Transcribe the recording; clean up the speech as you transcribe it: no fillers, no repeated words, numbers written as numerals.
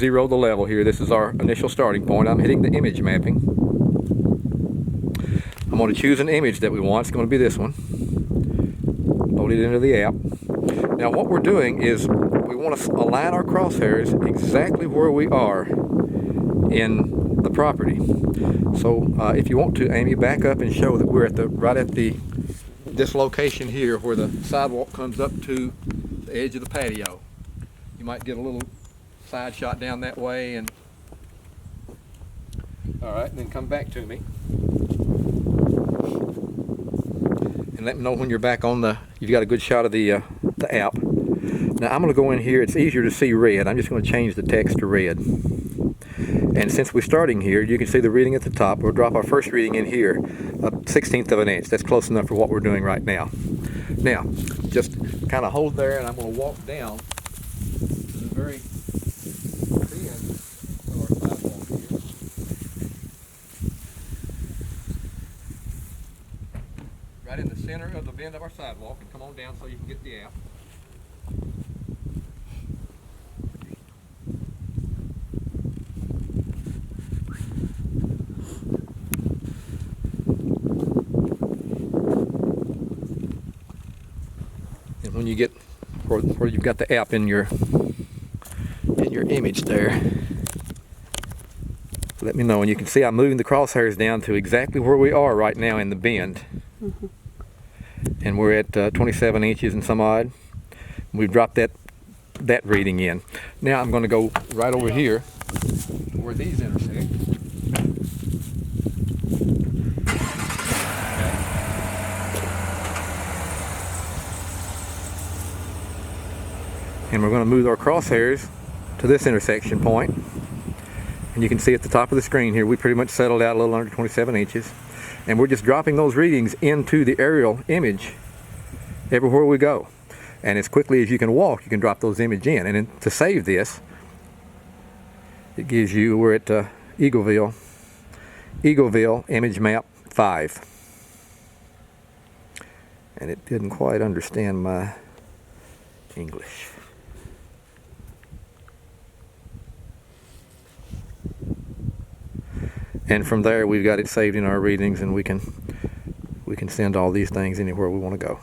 zero the level here. This is our initial starting point. I'm hitting the image mapping. I'm going to choose an image that we want. It's going to be this one. Load it into the app. Now what we're doing is we want to align our crosshairs exactly where we are in the property. So if you want to, Amy, back up and show that we're at right at this location here where the sidewalk comes up to the edge of the patio. You might get a little side shot down that way, and all right, and then come back to me and let me know when you're back on you've got a good shot of the app. Now I'm going to go in here. It's easier to see red. I'm just going to change the text to red. And since we're starting here, you can see the reading at the top. We'll drop our first reading in here, a 1/16 of an inch. That's close enough for what we're doing right now. Now, just kind of hold there, and I'm going to walk down to the very end of our sidewalk here. Right in the center of the bend of our sidewalk, and come on down so you can get the app. And when you get where you've got the app in your image there, let me know. And you can see I'm moving the crosshairs down to exactly where we are right now in the bend. Mm-hmm. And we're at 27 inches and some odd. We've dropped that reading in. Now I'm going to go right over here where these intersect. And we're going to move our crosshairs to this intersection point. And you can see at the top of the screen here, we pretty much settled out a little under 27 inches. And we're just dropping those readings into the aerial image everywhere we go. And as quickly as you can walk, you can drop those images in. And then to save this, it gives you, we're at Eagleville Image Map 5. And it didn't quite understand my English. And from there, we've got it saved in our readings, and we can send all these things anywhere we want to go.